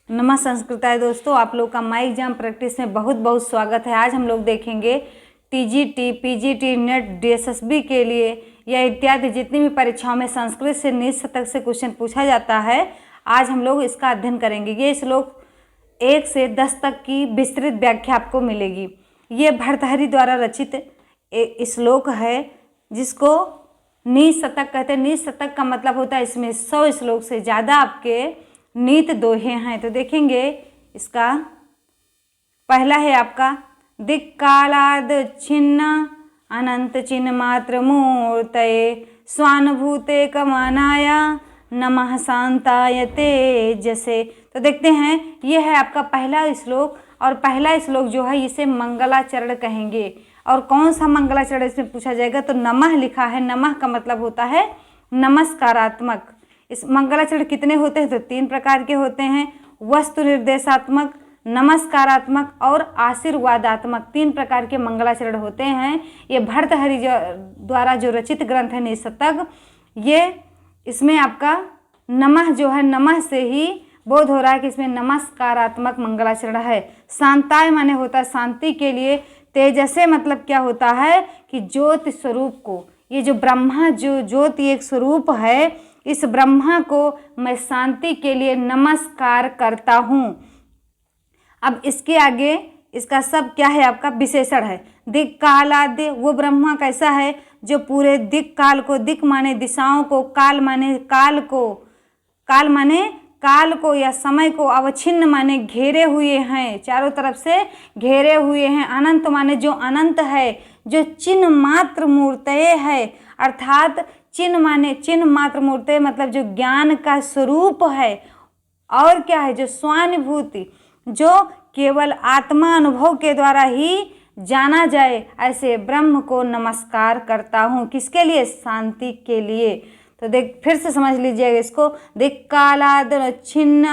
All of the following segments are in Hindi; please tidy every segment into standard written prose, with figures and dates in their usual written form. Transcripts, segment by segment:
नमः संस्कृताय दोस्तों, आप लोग का माई एग्जाम प्रैक्टिस में बहुत बहुत स्वागत है। आज हम लोग देखेंगे टीजीटी, पीजीटी, नेट, डीएसएसबी के लिए या इत्यादि जितनी भी परीक्षाओं में संस्कृत से निज शतक से क्वेश्चन पूछा जाता है, आज हम लोग इसका अध्ययन करेंगे। ये श्लोक 1 से 10 तक की विस्तृत व्याख्या आपको मिलेगी। ये भर्तृहरि द्वारा रचित श्लोक है जिसको निज शतक कहते हैं। निज शतक का मतलब होता है इसमें 100 श्लोक से ज़्यादा आपके नीत दोहे हैं। तो देखेंगे इसका पहला है आपका दिक्कालाद छिन्न अनंत चिन्ह मात्र मूर्तये स्वानुभूते कमानाय नमः शांताय तेजसे। तो देखते हैं ये है आपका पहला श्लोक, और पहला श्लोक जो है इसे मंगलाचरण कहेंगे। और कौन सा मंगलाचरण इसमें पूछा जाएगा, तो नमः लिखा है। नमः का मतलब होता है नमस्कारात्मक। इस मंगलाचरण कितने होते हैं, तो 3 प्रकार के होते हैं। वस्तु निर्देशात्मक, नमस्कारात्मक और आशीर्वादात्मक, 3 प्रकार के मंगलाचरण होते हैं। ये भर्तृहरि द्वारा जो रचित ग्रंथ है निज शतक, ये इसमें आपका नमः जो है, नमः से ही बोध हो रहा है कि इसमें नमस्कारात्मक मंगलाचरण है। शांताय माने होता है शांति के लिए। तेजसे मतलब क्या होता है कि ज्योति स्वरूप को, ये जो ब्रह्मा जो ज्योति एक स्वरूप है, इस ब्रह्मा को मैं शांति के लिए नमस्कार करता हूँ। अब इसके आगे इसका सब क्या है, आपका विशेषण है। दिक् कालाद्य, वो ब्रह्मा कैसा है जो पूरे दिक् काल को, दिक् माने दिशाओं को, काल माने काल को, काल माने काल को या समय को, अवच्छिन्न माने घेरे हुए हैं, चारों तरफ से घेरे हुए हैं। अनंत माने जो अनंत है, जो चिन्ह मात्र मूर्तये है, अर्थात चिन्ह माने चिन्ह मात्र मूर्तये मतलब जो ज्ञान का स्वरूप है। और क्या है, जो स्वानुभूति, जो केवल आत्मा अनुभव के द्वारा ही जाना जाए, ऐसे ब्रह्म को नमस्कार करता हूँ। किसके लिए, शांति के लिए। तो देख फिर से समझ लीजिएगा इसको। दिक्कालाद छिन्न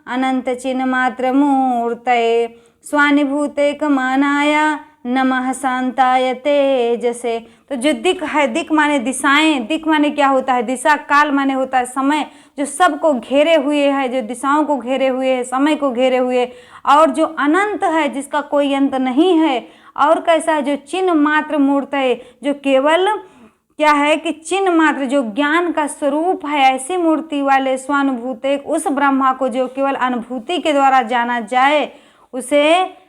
अनंत चिन्ह मात्र मूर्तये स्वानुभूते कमानाय नमः शांताय तेजसे। तो जो दिक् है, दिक् माने दिशाएं, दिक् माने क्या होता है, दिशा। काल माने होता है समय, जो सबको घेरे हुए है, जो दिशाओं को घेरे हुए है, समय को घेरे हुए। और जो अनंत है, जिसका कोई अंत नहीं है। और कैसा है, जो चिन्ह मात्र मूर्त है, जो केवल क्या है कि चिन्ह मात्र, जो ज्ञान का स्वरूप है, ऐसी मूर्ति वाले स्वानुभूते, उस ब्रह्मा को जो केवल अनुभूति के द्वारा जाना जाए, उसे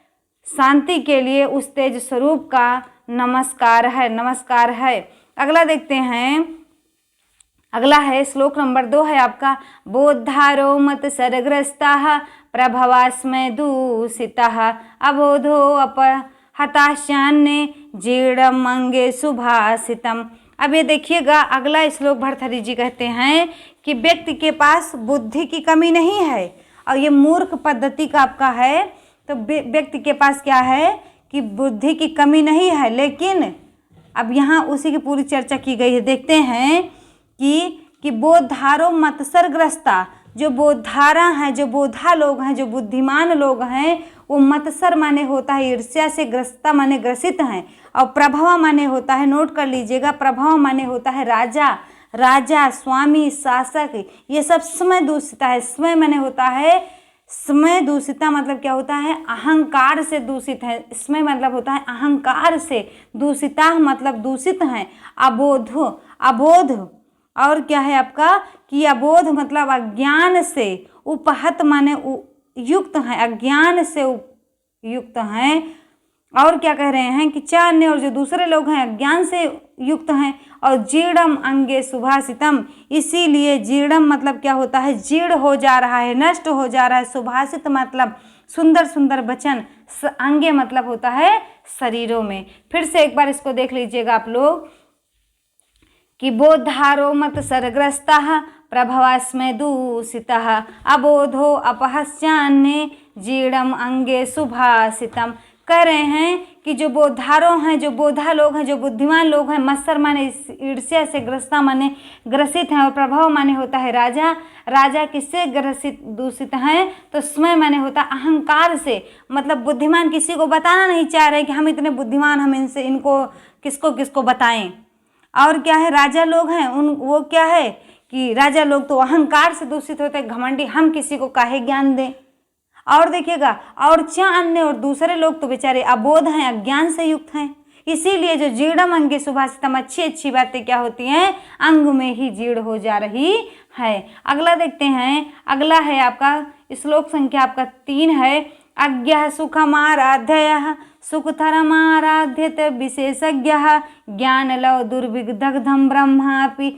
शांति के लिए उस तेज स्वरूप का नमस्कार है, नमस्कार है। अगला देखते हैं, अगला है श्लोक नंबर 2 है आपका बोद्धारो मत सरग्रस्ता प्रभवास्मय दूषिता अबोधो अपहताश्चान्ये जीर्णम अंगे सुभाषितम। अब ये देखिएगा, अगला श्लोक भर्तृहरि जी कहते हैं कि व्यक्ति के पास बुद्धि की कमी नहीं है, और ये मूर्ख पद्धति का आपका है। तो व्यक्ति के पास क्या है कि बुद्धि की कमी नहीं है, लेकिन अब यहाँ उसी की पूरी चर्चा की गई है। देखते हैं कि बोधारो मत्सरग्रस्ता, जो बोधारा हैं, जो बोधा लोग हैं, जो बुद्धिमान लोग हैं, वो मत्सर माने होता है ईर्ष्या से, ग्रस्ता माने ग्रसित हैं, और प्रभव माने होता है, नोट कर लीजिएगा, प्रभव माने होता है राजा, राजा, स्वामी, शासक। ये सब समय दूषिता है। समय माने होता है, समय दूषिता मतलब क्या होता है, अहंकार से दूषित है। इसमें मतलब होता है अहंकार से, दूषिता मतलब दूषित हैं। अबोध, अबोध और क्या है आपका कि अबोध मतलब अज्ञान से, उपहत माने युक्त हैं, अज्ञान से युक्त हैं। और क्या कह रहे हैं कि चान्य, और जो दूसरे लोग हैं अज्ञान से युक्त हैं। और जीर्णम अंगे सुभाषितम, इसीलिए जीर्णम मतलब क्या होता है, जीर्ण हो जा रहा है, नष्ट हो जा रहा है। सुभाषित मतलब सुंदर सुंदर वचन। अंगे मतलब होता है शरीरों में। फिर से एक बार इसको देख लीजिएगा आप लोग कि बोधारो मत सरग्रस्ता प्रभवास्मय दूषिता अबोधो अपहस्यान्ये जीर्णम अंगे सुभाषितम। कह रहे हैं कि जो बोधारो हैं, जो बोधा लोग हैं, जो बुद्धिमान लोग हैं, मत्सर माने ईर्ष्या से, ग्रस्ता माने ग्रसित हैं, और प्रभाव माने होता है राजा। राजा किससे ग्रसित दूषित हैं, तो समय माने होता है अहंकार से, मतलब बुद्धिमान किसी को बताना नहीं चाह रहे कि हम इतने बुद्धिमान, हम इनसे इनको किसको किसको बताएं। और क्या है, राजा लोग हैं वो क्या है कि राजा लोग तो अहंकार से दूषित होते हैं, घमंडी, हम किसी को काहे ज्ञान दें, और देखिएगा, और च अन्य और दूसरे लोग तो बेचारे अबोध हैं, अज्ञान से युक्त हैं, इसीलिए जो जीर्णम अंगे सुभाषितम, अच्छी अच्छी बातें क्या होती हैं, अंग में ही जीर्ण हो जा रही है। अगला देखते हैं, अगला है आपका श्लोक संख्या आपका 3 है, अज्ञः सुखमाराध्ययः सुखतरमाराध्यते विशेषज्ञः ज्ञानलव दुर्विदग्धं ब्रह्मापि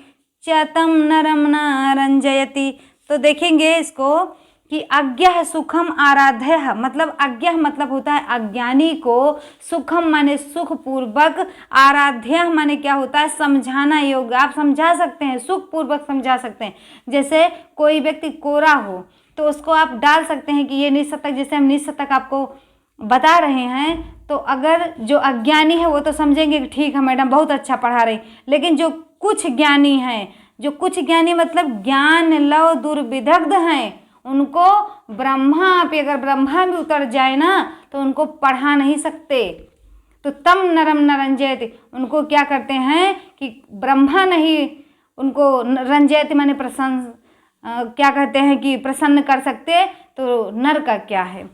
च तं नरं न रंजयति। तो देखेंगे इसको कि अज्ञः सुखम आराध्यः, मतलब अज्ञः मतलब होता है अज्ञानी को, सुखम माने सुख पूर्वक, आराध्य माने क्या होता है, समझाना योग्य, आप समझा सकते हैं, सुख पूर्वक समझा सकते हैं। जैसे कोई व्यक्ति कोरा हो तो उसको आप डाल सकते हैं कि ये निशतक, जैसे हम निशतक आपको बता रहे हैं, तो अगर जो अज्ञानी है वो तो समझेंगे कि ठीक है मैडम बहुत अच्छा पढ़ा रही, लेकिन जो कुछ ज्ञानी हैं, जो कुछ ज्ञानी मतलब ज्ञान लव दुर्विदग्ध हैं, उनको ब्रह्मा पे, अगर ब्रह्मा भी उतर जाए ना तो उनको पढ़ा नहीं सकते। तो तम नरम न रंजयति, उनको क्या करते हैं कि ब्रह्मा नहीं उनको रंजयति माने प्रसन्न, क्या कहते हैं कि प्रसन्न कर सकते, तो नर का क्या है,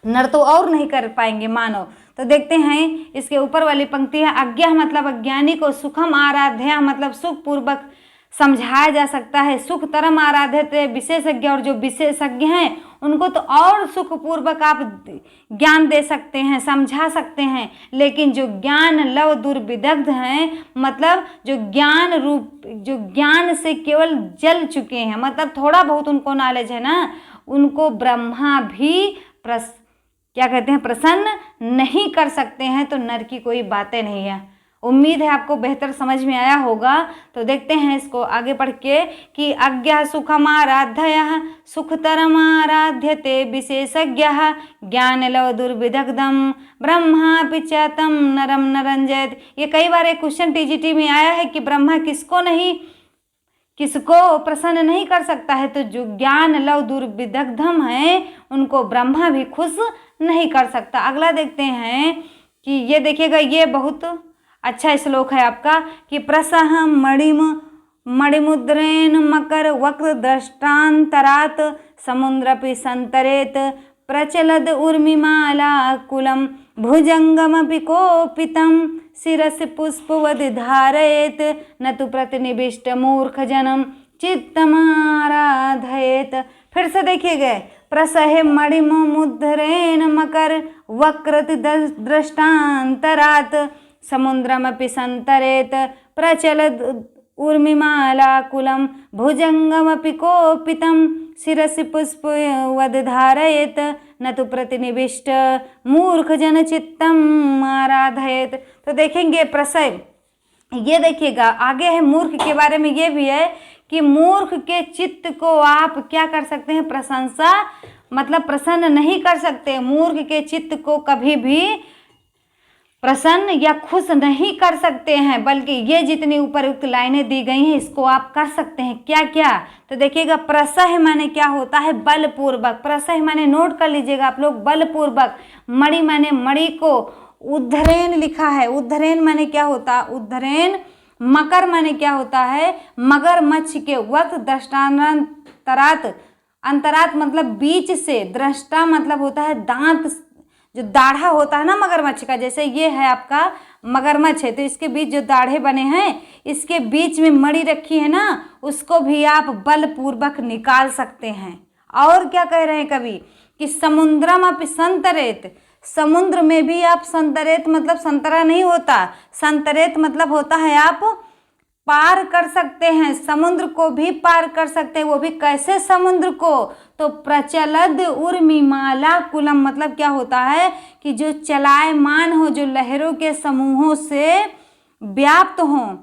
नर तो और नहीं कर पाएंगे मानव। तो देखते हैं इसके ऊपर वाली पंक्ति है, अज्ञः मतलब अज्ञानी को, सुखम आराध्य मतलब सुख पूर्वक समझाया जा सकता है, सुख तरम आराध्य विशेषज्ञ, और जो विशेषज्ञ हैं उनको तो और सुख पूर्वक आप ज्ञान दे सकते हैं, समझा सकते हैं। लेकिन जो ज्ञान लव दुर्विदग्ध हैं, मतलब जो ज्ञान रूप, जो ज्ञान से केवल जल चुके हैं, मतलब थोड़ा बहुत उनको नॉलेज है ना, उनको ब्रह्मा भी क्या कहते हैं, प्रसन्न नहीं कर सकते हैं। तो नर की कोई बातें नहीं है। उम्मीद है आपको बेहतर समझ में आया होगा। तो देखते हैं इसको आगे पढ़ के कि अज्ञः सुखमाराध्ययः सुखतरमाराध्यते विशेषज्ञः ज्ञानलव दुर्विदग्धं ब्रह्मापि च तं नरं न रंजयति। ये कई बार एक क्वेश्चन टीजीटी में आया है कि ब्रह्मा किसको प्रसन्न नहीं कर सकता है। तो जो ज्ञान लव दुर्विदग्धम है उनको ब्रह्मा भी खुश नहीं कर सकता। अगला देखते हैं कि ये देखिएगा, ये बहुत अच्छा श्लोक है आपका कि प्रसह मणिमुद्रेण मकर वक्र दृष्टान्तरात् समुद्रपि संतरेत प्रचलद उर्मिमाला कुलम भुजंगमपि कोपितं शिरसि पुष्पवद् धारयेत न तु प्रतिनिविष्ट मूर्ख जनम चित्तमाराधयेत। फिर से देखिएगा, प्रसहे मणिमुद्रेण मकर वक्रति दृष्टान्तरात् समुद्रमपि संतरेत प्रचलद उर्मिमालाकुलं भुजंगमपि कोपितं शिरसि पुष्पवद् धारयेत न तु प्रतिनिविष्ट मूर्ख जन चित्तम आराधयेत। तो देखेंगे प्रसय, ये देखिएगा आगे है मूर्ख के बारे में, ये भी है कि मूर्ख के चित्त को आप क्या कर सकते हैं, प्रशंसा मतलब प्रसन्न नहीं कर सकते। मूर्ख के चित्त को कभी भी प्रसन्न या खुश नहीं कर सकते हैं, बल्कि ये जितनी उपयुक्त लाइनें दी गई हैं इसको आप कर सकते हैं। क्या क्या, तो देखिएगा प्रसह माने क्या होता है, बलपूर्वक। प्रसह माने नोट कर लीजिएगा आप लोग, बलपूर्वक। मणि माने मणि को उद्धरेण लिखा है, उद्धरेण माने क्या होता है, उद्धरेण। मकर माने क्या होता है, मगरमच्छ के वक्त दृष्टान्तरात्, अंतरात मतलब बीच से, दृष्टा मतलब होता है दांत, जो दाढ़ा होता है ना मगरमच्छ का, जैसे ये है आपका मगरमच्छ है तो इसके बीच जो दाढ़े बने हैं, इसके बीच में मणि रखी है ना, उसको भी आप बलपूर्वक निकाल सकते हैं। और क्या कह रहे हैं कवि कि समुद्रम अपि संतरेत, समुद्र में भी आप संतरेत मतलब संतरा नहीं होता, संतरेत मतलब होता है आप पार कर सकते हैं, समुद्र को भी पार कर सकते हैं। वो भी कैसे समुद्र को, तो प्रचलद उर्मिमाला कुलम मतलब क्या होता है कि जो चलायमान हो, जो लहरों के समूहों से व्याप्त हो,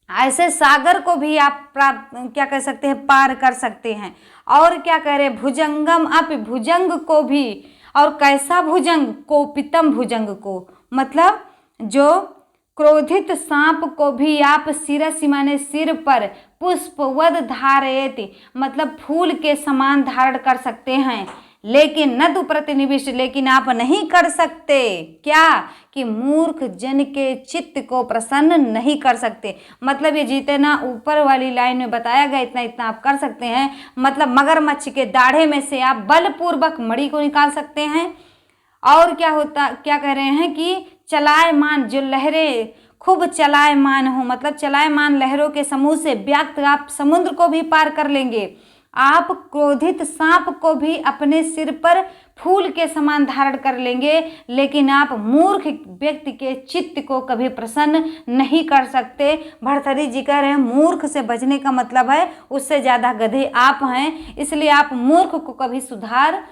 ऐसे सागर को भी आप क्या कर सकते हैं, पार कर सकते हैं। और क्या कह रहे, भुजंगम अपि, भुजंग को भी, और कैसा भुजंग, कोपितम भुजंग को, मतलब जो क्रोधित सांप को भी आप शिरसि माने सिर पर, पुष्पवद धारयति मतलब फूल के समान धारण कर सकते हैं। लेकिन न तो प्रतिनिविष्ट, लेकिन आप नहीं कर सकते क्या कि मूर्ख जन के चित्त को प्रसन्न नहीं कर सकते। मतलब ये जितना ऊपर वाली लाइन में बताया गया इतना इतना आप कर सकते हैं। मतलब मगरमच्छ के दाढ़े में से आप बलपूर्वक मणि को निकाल सकते हैं। और क्या कह रहे हैं कि चलायमान जो लहरें खूब चलायमान हो, मतलब चलायमान लहरों के समूह से व्याप्त आप समुद्र को भी पार कर लेंगे। आप क्रोधित सांप को भी अपने सिर पर फूल के समान धारण कर लेंगे, लेकिन आप मूर्ख व्यक्ति के चित्त को कभी प्रसन्न नहीं कर सकते। भर्तृहरि जी कह रहे हैं मूर्ख से बचने का मतलब है उससे ज़्यादा गधे आप हैं, इसलिए आप मूर्ख को कभी सुधार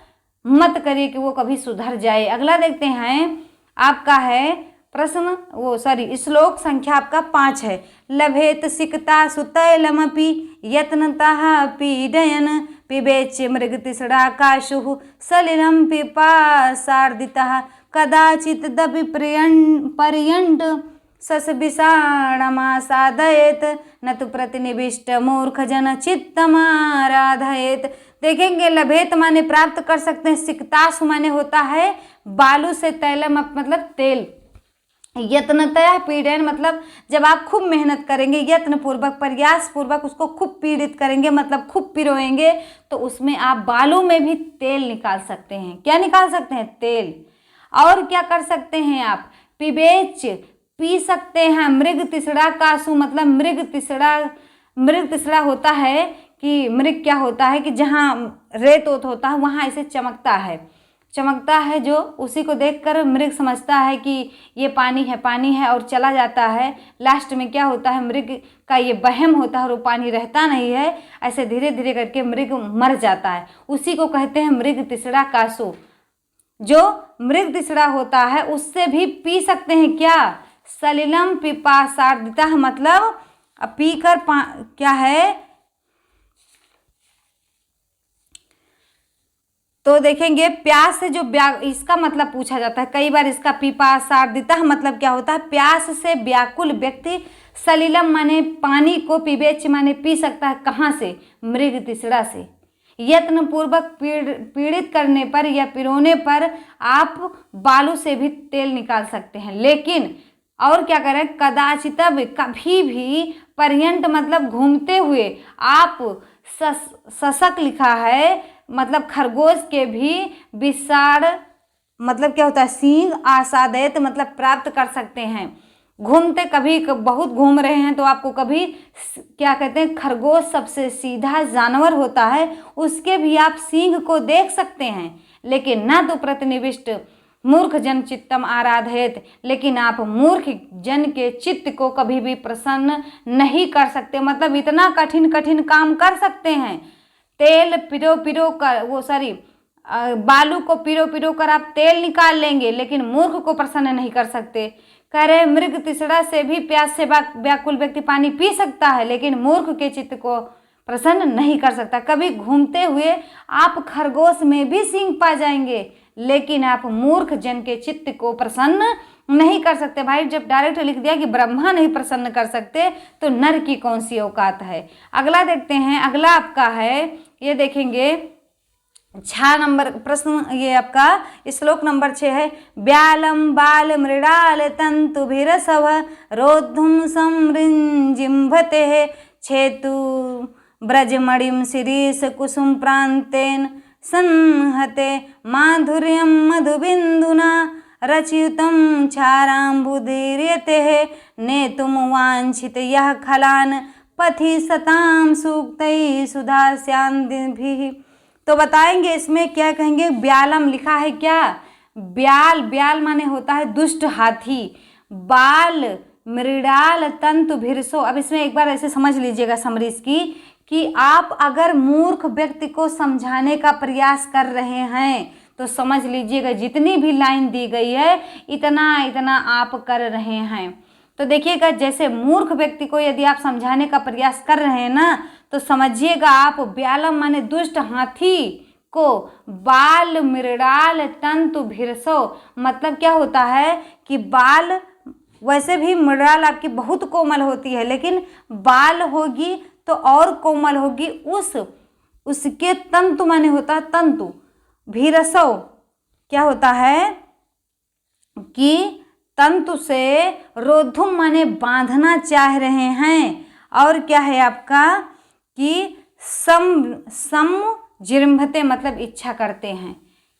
मत करिए कि वो कभी सुधर जाए। अगला देखते हैं, आपका है प्रश्न श्लोक संख्या आपका 5 है। लभेत सिकता सुतैलमपि यत्नतः पीडयन पिबेच मृगतृष्णाकाशुः सलिलं पिपासार्दितः कदाचित् दपि पर्यन्त ससविषाणमासादयेत न तु प्रतिनिविष्ट मूर्खजन चित्तमाराधयेत। देखेंगे लभेत माने प्राप्त कर सकते हैं, सिकतासु माने होता है बालू से, तैलम मतलब तेल, यत्नतया पीड़न मतलब जब आप खूब मेहनत करेंगे, यत्न पूर्वक प्रयास पूर्वक उसको खूब पीड़ित करेंगे मतलब खूब पिरोएंगे, तो उसमें आप बालू में भी तेल निकाल सकते हैं। क्या निकाल सकते हैं? तेल। और क्या कर सकते हैं आप? पिबेच पी सकते हैं, मृग तिसड़ा कासु मतलब मृग तिसड़ा होता है कि मृग क्या होता है कि जहाँ रेत होता है वहाँ ऐसे चमकता है जो उसी को देखकर मृग समझता है कि ये पानी है और चला जाता है। लास्ट में क्या होता है, मृग का ये वहम होता है और वो पानी रहता नहीं है, ऐसे धीरे धीरे करके मृग मर जाता है। उसी को कहते हैं मृग तिसड़ा कासु। जो मृग तिसड़ा होता है उससे भी पी सकते हैं क्या? सलिलम पिपासार्दिता मतलब पीकर क्या है, तो देखेंगे प्यास से जो इसका मतलब पूछा जाता है कई बार। इसका पिपासार्दिता मतलब क्या होता है? प्यास से व्याकुल व्यक्ति, सलिलम माने पानी को, पिबेच माने पी सकता है। कहाँ से? मृग तिसड़ा से। यत्न पूर्वक पीड़ित करने पर या पिरोने पर आप बालू से भी तेल निकाल सकते हैं। लेकिन और क्या करें, कदाचित कभी भी, पर्यंत मतलब घूमते हुए, आप सशक लिखा है मतलब खरगोश के भी विषाण मतलब क्या होता है? सींग, आसादयत मतलब प्राप्त कर सकते हैं। घूमते कभी बहुत घूम रहे हैं तो आपको कभी क्या कहते हैं, खरगोश सबसे सीधा जानवर होता है, उसके भी आप सींग को देख सकते हैं। लेकिन ना तो प्रतिनिविष्ट मूर्ख जन चित्तम आराधयेत, लेकिन आप मूर्ख जन के चित्त को कभी भी प्रसन्न नहीं कर सकते। मतलब इतना कठिन कठिन काम कर सकते हैं, तेल पिरो कर बालू को पिरो कर आप तेल निकाल लेंगे, लेकिन मूर्ख को प्रसन्न नहीं कर सकते। कह रहे मृग तिसड़ा से भी प्यास से व्याकुल व्यक्ति पानी पी सकता है, लेकिन मूर्ख के चित्त को प्रसन्न नहीं कर सकता। कभी घूमते हुए आप खरगोश में भी सींग पा जाएंगे, लेकिन आप मूर्ख जन के चित्त को प्रसन्न नहीं कर सकते। भाई जब डायरेक्ट लिख दिया कि ब्रह्मा नहीं प्रसन्न कर सकते तो नर की कौन सी औकात है। अगला देखते हैं, अगला आपका है, ये देखेंगे 6 नंबर प्रश्न, ये आपका श्लोक नंबर 6 है। ब्यालम बाल मृडाल तंतु भिरसव रोद्धुम समृंजिम्भते छेतु ब्रजमणिम शिरीष कुसुम प्रांतेन संहते माधुर्यम मधुबिंदुना रचियुतं क्षाराम्बुदीर्यते नेतुम वांछित यह खलान पथि सताम सूक्तैः सुधास्यान्दिभिः। तो बताएंगे इसमें क्या कहेंगे। ब्यालम लिखा है क्या? ब्याल माने होता है दुष्ट हाथी, बाल मृडाल तंतु भिरसो। अब इसमें एक बार ऐसे समझ लीजिएगा समरी इसकी कि आप अगर मूर्ख व्यक्ति को समझाने का प्रयास कर रहे हैं तो समझ लीजिएगा जितनी भी लाइन दी गई है इतना आप कर रहे हैं। तो देखिएगा जैसे मूर्ख व्यक्ति को यदि आप समझाने का प्रयास कर रहे हैं ना, तो समझिएगा आप ब्यालम माने दुष्ट हाथी को, बाल मृडाल तंतु भिरसो मतलब क्या होता है कि बाल वैसे भी मृडाल आपकी बहुत कोमल होती है, लेकिन बाल होगी तो और कोमल होगी। उसके तंतु माने होता है तंतु, भीरसौ क्या होता है कि तंतु से रोधुम माने बांधना चाह रहे हैं। और क्या है आपका कि सम जिरम्भते मतलब इच्छा करते हैं।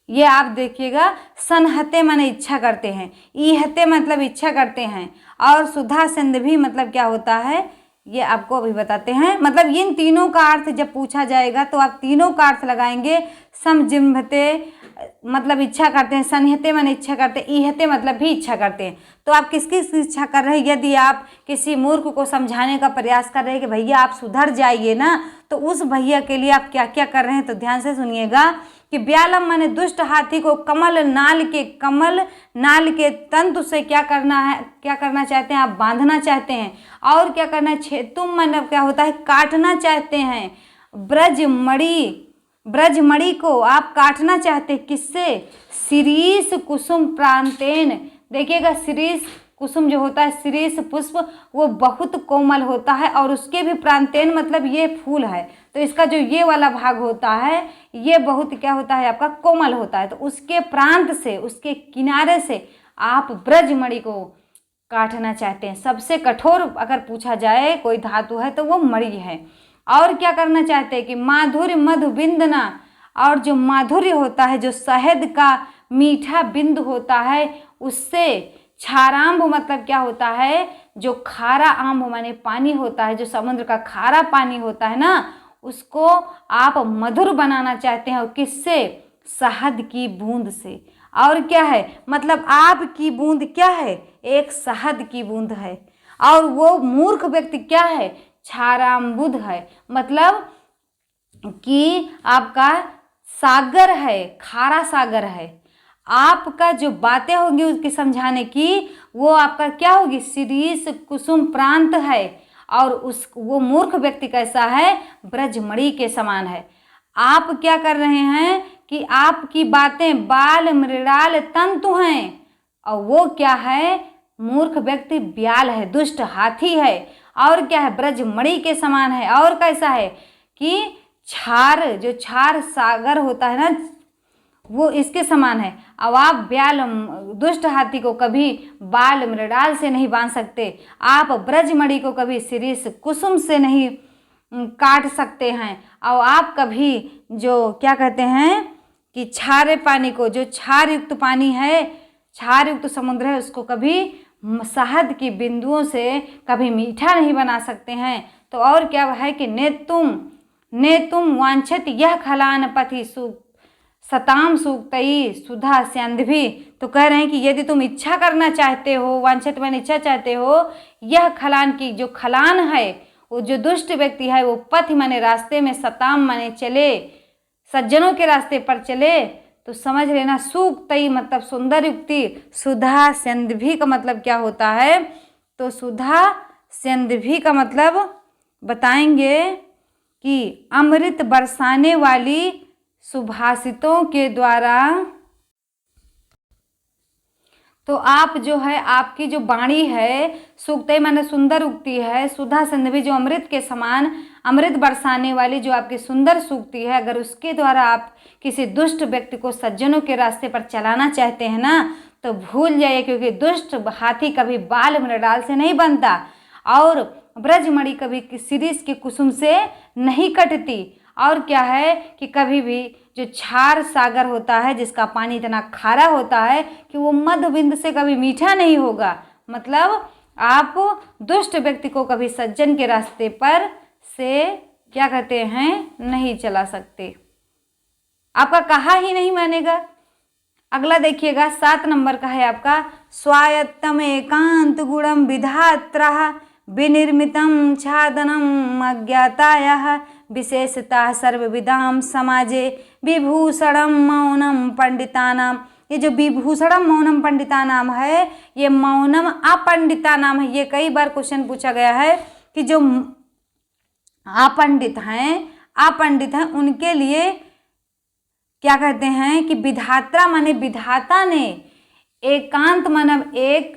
ये आप देखिएगा, सनहते माने इच्छा करते हैं, ईहते मतलब इच्छा करते हैं, और सुधा सिंधभी मतलब क्या होता है ये आपको अभी बताते हैं। मतलब इन तीनों का अर्थ जब पूछा जाएगा तो आप तीनों का अर्थ लगाएंगे। समजिम्भते मतलब इच्छा करते हैं, सन्हते माने इच्छा करते हैं, ईहते मतलब भी इच्छा करते हैं। तो आप किसकी इच्छा कर रहे हैं? यदि आप किसी मूर्ख को समझाने का प्रयास कर रहे हैं कि भैया आप सुधर जाइए ना, तो उस भैया के लिए आप क्या क्या कर रहे हैं, तो ध्यान से सुनिएगा कि ब्यालम माने दुष्ट हाथी को कमल नाल के तंतु से क्या करना है, क्या करना चाहते हैं आप? बांधना चाहते हैं। और क्या करना है? छेतुम मतलब क्या होता है? काटना चाहते हैं। ब्रजमणि को आप काटना चाहते हैं। किससे? शिरीष कुसुम प्रांतेन। देखिएगा, शिरीष कुसुम जो होता है, शिरीष पुष्प, वो बहुत कोमल होता है, और उसके भी प्रांतेन मतलब ये फूल है, तो इसका जो ये वाला भाग होता है ये बहुत क्या होता है आपका? कोमल होता है। तो उसके प्रांत से, उसके किनारे से आप ब्रजमणि को काटना चाहते हैं। सबसे कठोर अगर पूछा जाए कोई धातु है तो वो मणि है। और क्या करना चाहते हैं कि माधुर्य मधु बिंदना, और जो माधुर्य होता है, जो शहद का मीठा बिंद होता है, उससे क्षारांब मतलब क्या होता है? जो खारा आंब माने पानी होता है, जो समुद्र का खारा पानी होता है ना, उसको आप मधुर बनाना चाहते हैं। और किससे? शहद की बूंद से। और क्या है? मतलब आपकी बूंद क्या है? एक शहद की बूंद है। और वो मूर्ख व्यक्ति क्या है? क्षारांबुध है। मतलब कि आपका सागर है, खारा सागर है। आपका जो बातें होंगी उसकी समझाने की, वो आपका क्या होगी? शिरीष कुसुम प्रांत है। और वो मूर्ख व्यक्ति कैसा है? ब्रजमणि के समान है। आप क्या कर रहे हैं कि आपकी बातें बाल मृणाल तंतु हैं, और वो क्या है? मूर्ख व्यक्ति ब्याल है, दुष्ट हाथी है। और क्या है? ब्रजमणि के समान है। और कैसा है कि जो क्षार सागर होता है ना, वो इसके समान है। अब आप ब्याल दुष्ट हाथी को कभी बाल मृणाल से नहीं बांध सकते, आप ब्रजमणि को कभी शिरीष कुसुम से नहीं काट सकते हैं, और आप कभी जो क्या कहते हैं कि क्षारे पानी को, जो क्षार युक्त पानी है, क्षार युक्त समुद्र है, उसको कभी शहद की बिंदुओं से कभी मीठा नहीं बना सकते हैं। तो और क्या है कि नेतुम वांछित यह खलान पथि सताम सूक्तई सुधा स्यंदभी। तो कह रहे हैं कि यदि तुम इच्छा करना चाहते हो, वांछित मैंने इच्छा चाहते हो, यह खलान की जो खलान है, वो जो दुष्ट व्यक्ति है, वो पथ माने रास्ते में, सताम माने चले, सज्जनों के रास्ते पर चले, तो समझ लेना सूक्तई मतलब सुंदर युक्ति, सुधा स्यंदभी का मतलब क्या होता है? तो सुधा स्यंदभी का मतलब बताएंगे कि अमृत बरसाने वाली सुभाषितों के द्वारा। तो आप जो है, आपकी जो वाणी है, सूक्तई माने सुंदर उक्ति है, सुधा सिंधवी जो अमृत के समान, अमृत बरसाने वाली जो आपकी सुंदर सूक्ति है, अगर उसके द्वारा आप किसी दुष्ट व्यक्ति को सज्जनों के रास्ते पर चलाना चाहते हैं ना, तो भूल जाइए, क्योंकि दुष्ट हाथी कभी बाल मृणाल से नहीं बनता, और ब्रजमणि कभी शिरीष के कुसुम से नहीं कटती। और क्या है कि कभी भी जो क्षार सागर होता है, जिसका पानी इतना खारा होता है कि वो मध्यबिंद से कभी मीठा नहीं होगा। मतलब आप दुष्ट व्यक्ति को कभी सज्जन के रास्ते पर से क्या कहते हैं? नहीं चला सकते, आपका कहा ही नहीं मानेगा। अगला देखिएगा 7 नंबर का है आपका, स्वायत्तम एकांत गुणम विधात्रा विनिर्मितम छादनम अज्ञातायाः विशेषता सर्वविदाम समाजे विभूषणम मौनम पंडितानाम। ये जो विभूषणम मौनम पंडितानाम है, ये मौनम अपंडितानाम है। ये कई बार क्वेश्चन पूछा गया है कि जो अपंडित हैं उनके लिए क्या कहते हैं कि विधात्रा माने विधाता ने, एकांत मानव एक,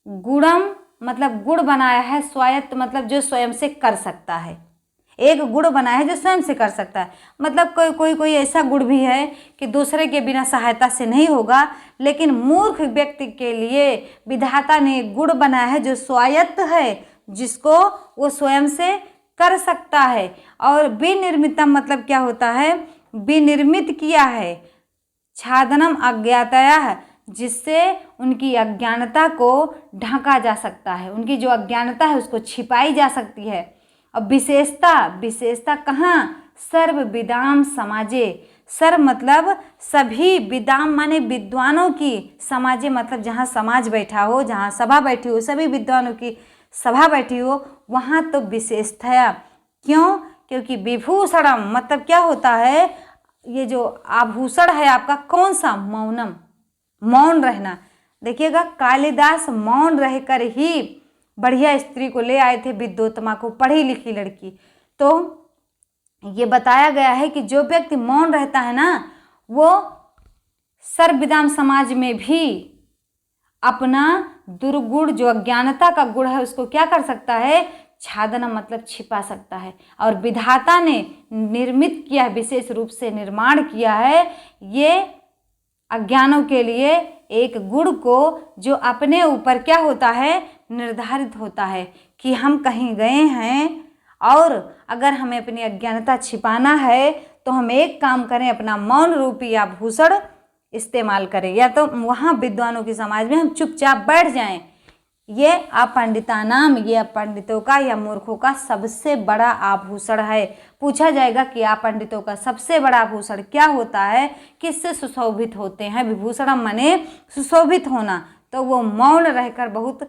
गुणम मतलब गुण बनाया है, स्वायत्त मतलब जो स्वयं से कर सकता है। एक गुड़ बनाया है जो स्वयं से कर सकता है। मतलब कोई ऐसा गुड़ भी है कि दूसरे के बिना सहायता से नहीं होगा, लेकिन मूर्ख व्यक्ति के लिए विधाता ने एक गुड़ बनाया है जो स्वायत्त है, जिसको वो स्वयं से कर सकता है। और विनिर्मितम मतलब क्या होता है, विनिर्मित किया है, छादनम अज्ञातया है, जिससे उनकी अज्ञानता को ढका जा सकता है, उनकी जो अज्ञानता है उसको छिपाई जा सकती है। अब विशेषता कहाँ, सर्व विदाम समाजे, सर्व मतलब सभी, विदाम माने विद्वानों की, समाजे मतलब जहाँ समाज बैठा हो, जहाँ सभा बैठी हो, सभी विद्वानों की सभा बैठी हो, वहाँ तो विशेषतया। क्यों? क्योंकि विभूषणम मतलब क्या होता है, ये जो आभूषण है आपका कौन सा, मौनम, मौन रहना। देखिएगा कालिदास मौन रहकर ही बढ़िया स्त्री को ले आए थे, विद्योत्तमा को, पढ़ी लिखी लड़की। तो ये बताया गया है कि जो व्यक्ति मौन रहता है ना, वो सर्वविदाम समाज में भी अपना दुर्गुण, जो अज्ञानता का गुण है, उसको क्या कर सकता है, छादना मतलब छिपा सकता है। और विधाता ने निर्मित किया है, विशेष रूप से निर्माण किया है ये अज्ञानों के लिए एक गुण को, जो अपने ऊपर क्या होता है, निर्धारित होता है कि हम कहीं गए हैं और अगर हमें अपनी अज्ञानता छिपाना है तो हम एक काम करें, अपना मौन रूपी आभूषण इस्तेमाल करें, या तो वहाँ विद्वानों की समाज में हम चुपचाप बैठ जाएं। ये अपंडितानाम, ये अपंडितों का या मूर्खों का सबसे बड़ा आभूषण है। पूछा जाएगा कि अपंडितों का सबसे बड़ा आभूषण क्या होता है, किससे सुशोभित होते हैं, विभूषणम माने सुशोभित होना, तो वो मौन रहकर बहुत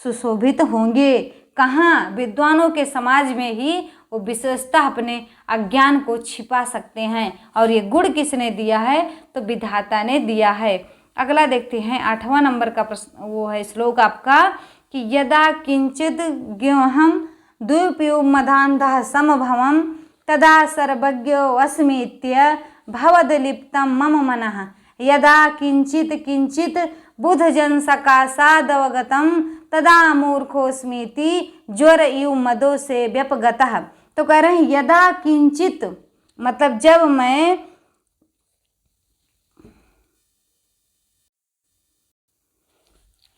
सुशोभित होंगे। कहाँ, विद्वानों के समाज में ही वो विशेषता अपने अज्ञान को छिपा सकते हैं। और ये गुण किसने दिया है, तो विधाता ने दिया है। अगला देखते हैं 8वां नंबर का प्रश्न, वो है श्लोक आपका कि यदा किंचित ज्ञोहम द्विपयोमधान्धः समभवम तदा सर्वज्ञो अस्मीत्य भवदलिप्तं मम मनः, यदा किंचित किंचित बुधजन सकाशादवगतम तदा मूर्खोस्मीति ज्वर इव मदो से व्यपगतः। तो कह रहे हैं यदा किंचित मतलब जब मैं,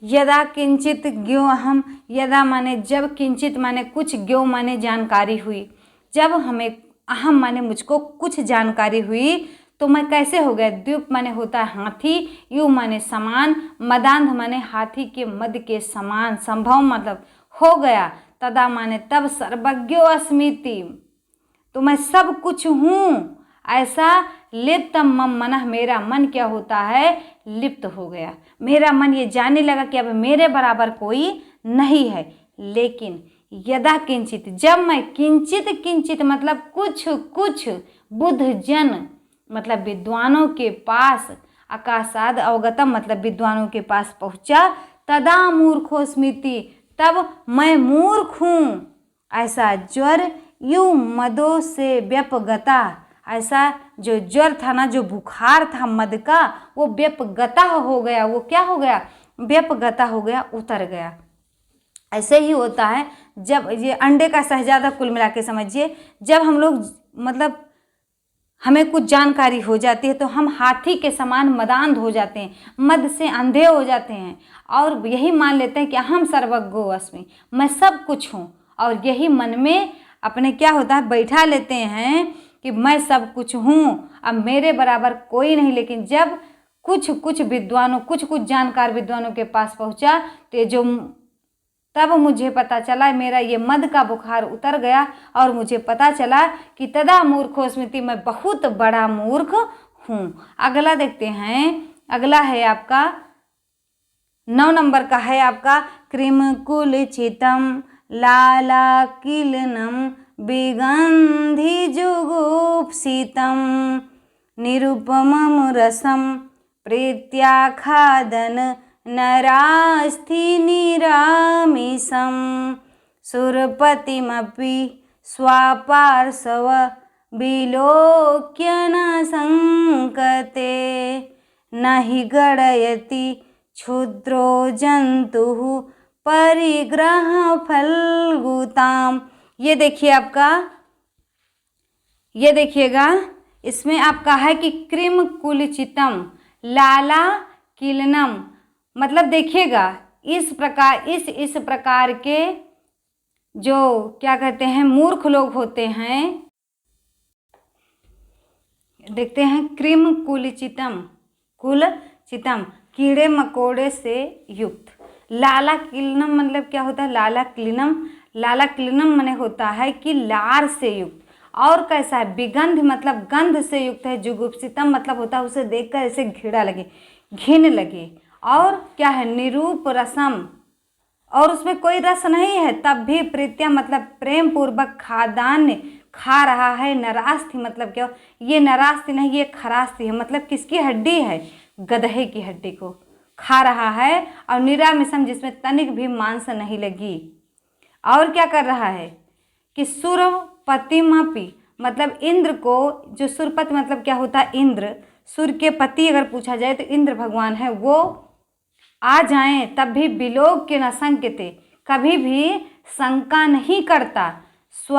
यदा किंचित ज्ञो अहम, यदा माने जब, किंचित माने कुछ, ज्ञो माने जानकारी हुई, जब हमें, अहम माने मुझको कुछ जानकारी हुई, तो मैं कैसे हो गया, द्वीप माने होता है हाथी, यु माने समान, मदांध माने हाथी के मद के समान, संभव मतलब हो गया, तदा माने तब, सर्वज्ञो अस्मीति तो मैं सब कुछ हूँ ऐसा, लिप्तम मम मनः मेरा मन क्या होता है, लिप्त हो गया, मेरा मन ये जानने लगा कि अब मेरे बराबर कोई नहीं है। लेकिन यदा किंचित, जब मैं किंचित, किंचित मतलब कुछ कुछ, बुद्ध जन मतलब विद्वानों के पास, आकाशाद अवगतम मतलब विद्वानों के पास पहुँचा, तदा मूर्खोस्मिति तब मैं मूर्ख हूँ ऐसा, ज्वर यू मदो से व्यपगता, ऐसा जो ज्वर था ना, जो बुखार था मद का, वो व्यपगता हो गया, वो क्या हो गया, व्यपगता हो गया, उतर गया। ऐसे ही होता है जब ये अंडे का शहजादा, कुल मिला के समझिए, जब हम लोग मतलब हमें कुछ जानकारी हो जाती है तो हम हाथी के समान मदांध हो जाते हैं, मद से अंधे हो जाते हैं और यही मान लेते हैं कि हम सर्वज्ञो अस्मि, मैं सब कुछ हूँ, और यही मन में अपने क्या होता है, बैठा लेते हैं कि मैं सब कुछ हूँ, अब मेरे बराबर कोई नहीं। लेकिन जब कुछ कुछ विद्वानों, कुछ कुछ जानकार विद्वानों के पास पहुँचा तो जो, तब मुझे पता चला, मेरा ये मद का बुखार उतर गया और मुझे पता चला कि तदा मूर्खोस्मिति मैं बहुत बड़ा मूर्ख हूँ। अगला देखते हैं, अगला है आपका 9 नंबर का है आपका, कृमकुलचितम लालाकिलनम विगंधि जुगुप्सितम निरुपमं रसम प्रीत्याखादन नरास्थि निरामिषं सुरपतिमपि स्वापार्श्व विलोक्य न संकते न हि गणयति क्षुद्रो जंतुः परिग्रह फलगुताम। ये देखिए आपका ये देखिएगा, इसमें आपका है कि क्रीम कुलचितम लाला किलनम, मतलब देखिएगा इस प्रकार के जो क्या कहते हैं मूर्ख लोग होते हैं, देखते हैं क्रीम कुलचितम कीड़े मकोड़े से युक्त। लाला क्लीनम मतलब क्या होता है, लाला क्लीनम माने होता है कि लार से युक्त। और कैसा है, विगंध मतलब गंध से युक्त है। जुगुप्सितम मतलब होता है उसे देखकर ऐसे घृणा लगे, घिन लगे। और क्या है, निरूप रसम, और उसमें कोई रस नहीं है तब भी प्रीत्या मतलब प्रेम पूर्वक खाद्यान्न खा रहा है। नरास्ति मतलब क्या, ये नरास्ति नहीं ये खरास्ति है, मतलब किसकी हड्डी है, गधे की हड्डी को खा रहा है। और निरामिषम जिसमें तनिक भी मांस नहीं लगी। और क्या कर रहा है कि सुरपतिमपि मतलब इंद्र को, जो सुरपति मतलब क्या होता है, इंद्र, सूर्य के पति अगर पूछा जाए तो इंद्र भगवान है, वो आ जाएं तब भी विलोक के न शंकते, कभी भी शंका नहीं करता। स्व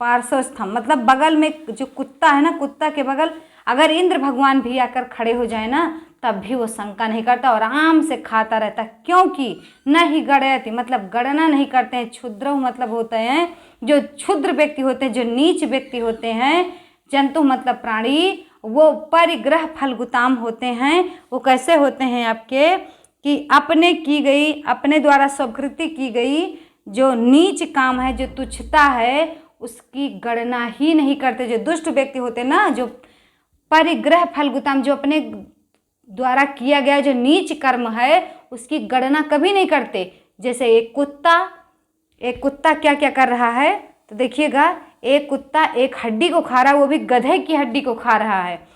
पार्श्वस्थम मतलब बगल में जो कुत्ता है ना, कुत्ता के बगल अगर इंद्र भगवान भी आकर खड़े हो जाए ना तब भी वो शंका नहीं करता और आराम से खाता रहता, क्योंकि न ही गणयति मतलब गणना नहीं करते हैं। क्षुद्र मतलब होते हैं जो क्षुद्र व्यक्ति होते हैं, जो नीच व्यक्ति होते हैं, जंतु मतलब प्राणी, वो परिग्रह फलगुताम होते हैं। वो कैसे होते हैं आपके कि अपने द्वारा स्वीकृति की गई जो नीच काम है, जो तुच्छता है, उसकी गणना ही नहीं करते। जो दुष्ट व्यक्ति होते हैं ना, जो परिग्रह फलगुताम, जो अपने द्वारा किया गया जो नीच कर्म है उसकी गणना कभी नहीं करते। जैसे एक कुत्ता क्या क्या कर रहा है, तो देखिएगा एक कुत्ता एक हड्डी को खा रहा है, वो भी गधे की हड्डी को खा रहा है।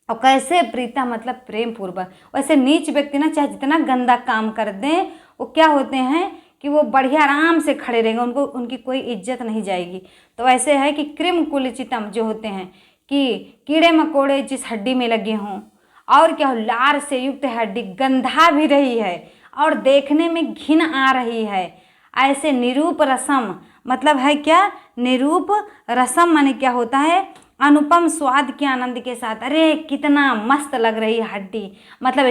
और कैसे प्रीता मतलब प्रेम पूर्वक। वैसे नीच व्यक्ति ना चाहे जितना गंदा काम कर दें, वो क्या होते हैं कि वो बढ़िया आराम से खड़े रहेंगे, उनको उनकी कोई इज्जत नहीं जाएगी। तो ऐसे है कि क्रिम कुलचितम जो होते हैं कि कीड़े मकोड़े जिस हड्डी में लगे हों, और क्या हो, लार से युक्त हड्डी गंधा भी रही है और देखने में घिन आ रही है। ऐसे निरूप रसम मतलब है क्या, निरूप रसम माने क्या होता है, अनुपम स्वाद के आनंद के साथ, अरे कितना मस्त लग रही है हड्डी, मतलब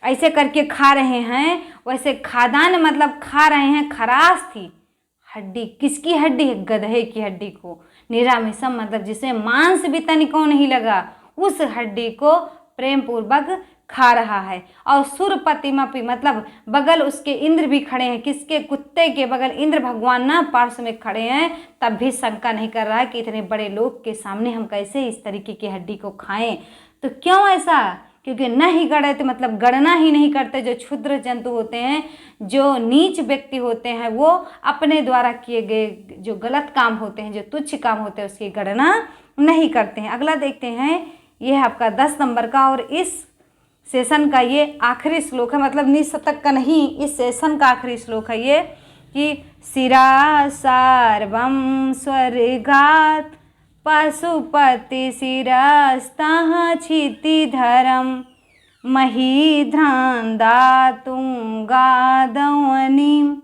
ऐसे करके खा रहे हैं। वैसे खादान मतलब खा रहे हैं खरास थी हड्डी, किसकी हड्डी है, गधे की हड्डी को। निरामिषम मतलब जिसे मांस भी तनिको नहीं लगा, उस हड्डी को प्रेम पूर्वक खा रहा है। और सुरपतिमपि मतलब बगल उसके इंद्र भी खड़े हैं, किसके, कुत्ते के बगल इंद्र भगवान ना पार्श्व में खड़े हैं, तब भी शंका नहीं कर रहा है कि इतने बड़े लोग के सामने हम कैसे इस तरीके की हड्डी को खाएं। तो क्यों ऐसा, क्योंकि न ही गणित मतलब गणना ही नहीं करते। जो क्षुद्र जंतु होते हैं, जो नीच व्यक्ति होते हैं, वो अपने द्वारा किए गए जो गलत काम होते हैं, जो तुच्छ काम होते हैं, उसकी गणना नहीं करते हैं। अगला देखते हैं, ये है आपका 10 नंबर का और इस सेशन का ये आखिरी श्लोक है, मतलब निशतक का नहीं, इस सेशन का आखिरी श्लोक है ये कि शिरा सर्वं स्वर्गात् पशुपति शिरस्तः क्षितिधरं महीध्रान् दातुं गादवनीम्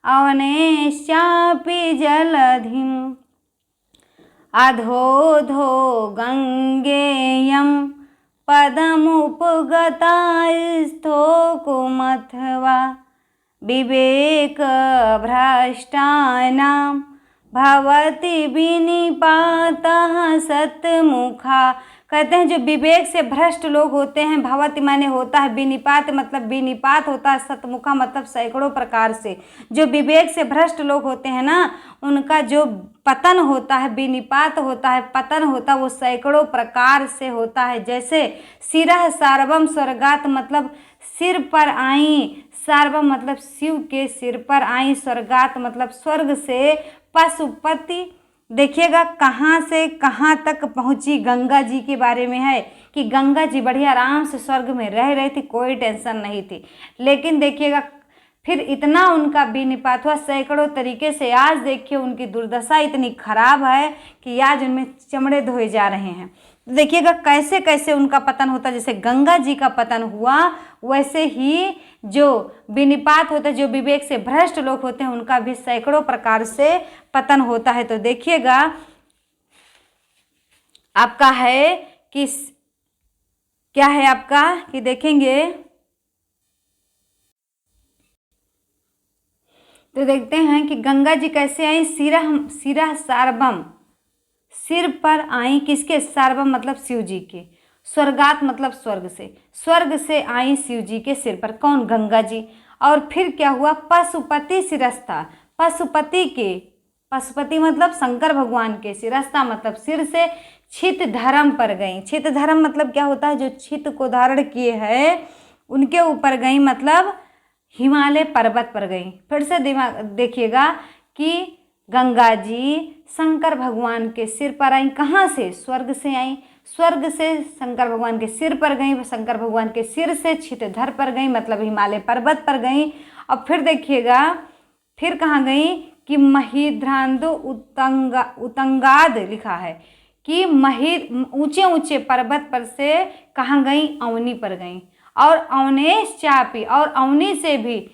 अवनेश्चापि जलधिम् अधोधो गंगेयं पदमुपगता स्थोकुमथवा विवेकभ्रष्टानां भवति विनिपातः सतमुखा। कहते हैं जो विवेक से भ्रष्ट लोग होते हैं, भवति माने होता है, विनिपात मतलब विनिपात होता है, सतमुखा मतलब सैकड़ों प्रकार से। जो विवेक से भ्रष्ट लोग होते हैं ना, उनका जो पतन होता है, विनिपात होता है, पतन होता है, वो सैकड़ों प्रकार से होता है। जैसे शिरः सार्वम स्वर्गात मतलब सिर पर आई, सार्वम मतलब शिव के सिर पर आई, स्वर्गात मतलब स्वर्ग से, पशुपति देखिएगा कहाँ से कहाँ तक पहुँची, गंगा जी के बारे में है कि गंगा जी बढ़िया आराम से स्वर्ग में रह रही थी, कोई टेंशन नहीं थी। लेकिन देखिएगा फिर इतना उनका विनिपात हुआ सैकड़ों तरीके से। आज देखिए उनकी दुर्दशा इतनी खराब है कि आज उनमें चमड़े धोए जा रहे हैं। देखिएगा कैसे कैसे उनका पतन होता है। जैसे गंगा जी का पतन हुआ, वैसे ही जो विनिपात होता है, जो विवेक से भ्रष्ट लोग होते हैं, उनका भी सैकड़ों प्रकार से पतन होता है। तो देखिएगा आपका है कि क्या है आपका कि देखेंगे तो देखते हैं कि गंगा जी कैसे आई। सिरा सारबम, सिर पर आई किसके? सार्वभौम मतलब शिव जी के। स्वर्गात मतलब स्वर्ग से आई शिव जी के सिर पर। कौन? गंगा जी। और फिर क्या हुआ? पशुपति शिरस्था, पशुपति मतलब शंकर भगवान के, शिरस्था मतलब सिर से, छित धर्म पर गई। छित धर्म मतलब क्या होता है? जो छित को धारण किए हैं उनके ऊपर गई, मतलब हिमालय पर्वत पर गई। फिर से दिमाग देखिएगा कि गंगा जी शंकर भगवान के सिर पर आई। कहाँ से? स्वर्ग से आई। स्वर्ग से शंकर भगवान के सिर पर गई, शंकर भगवान के सिर से छितधर पर गई, मतलब हिमालय पर्वत पर गई। अब फिर देखिएगा फिर कहाँ गई कि महिद्रांदो उतंगाद लिखा है कि ऊंचे ऊंचे पर्वत पर से कहाँ गई? अवनी पर गई। और अवनेश चापी, और अवनी से भी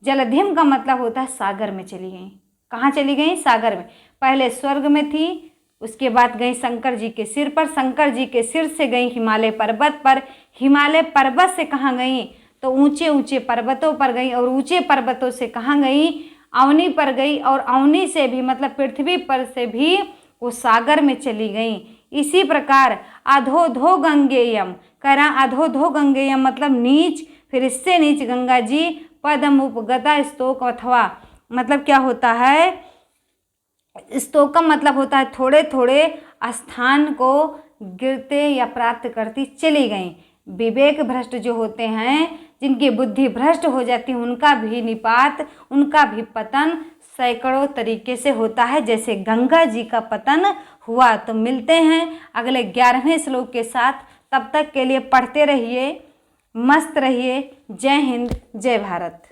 जलधिम का मतलब होता है सागर में चली गई। कहाँ चली गई? सागर में। पहले स्वर्ग में थी, उसके बाद गई शंकर जी के सिर पर, शंकर जी के सिर से गई हिमालय पर्वत पर, हिमालय पर्वत से कहाँ गई? तो ऊंचे ऊंचे पर्वतों पर गई, और ऊंचे पर्वतों से कहाँ गई? अवनी पर गई, और अवनी से भी मतलब पृथ्वी पर से भी वो सागर में चली गई। इसी प्रकार अधोधो गंगेयम, कह रहा अधोधो गंगेयम मतलब नीच, फिर इससे नीच गंगा जी पदमुपगता स्तोक, अथवा मतलब क्या होता है? स्तोकम मतलब होता है थोड़े थोड़े स्थान को गिरते या प्राप्त करती चली गई। विवेक भ्रष्ट जो होते हैं, जिनकी बुद्धि भ्रष्ट हो जाती है, उनका भी निपात, उनका भी पतन सैकड़ों तरीके से होता है, जैसे गंगा जी का पतन हुआ। तो मिलते हैं अगले 11वें श्लोक के साथ। तब तक के लिए पढ़ते रहिए, मस्त रहिए। जय हिंद, जय भारत।